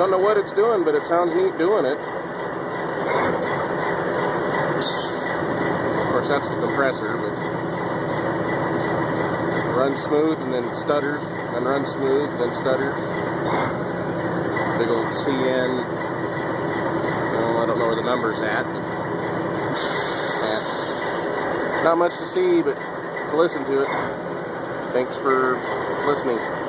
Don't know what it's doing, but it sounds neat doing it. Of course, that's the compressor, but runs smooth and then stutters, then runs smooth, then stutters. Big old CN. Well, I don't know where the number's at. But, not much to see, but to listen to it. Thanks for listening.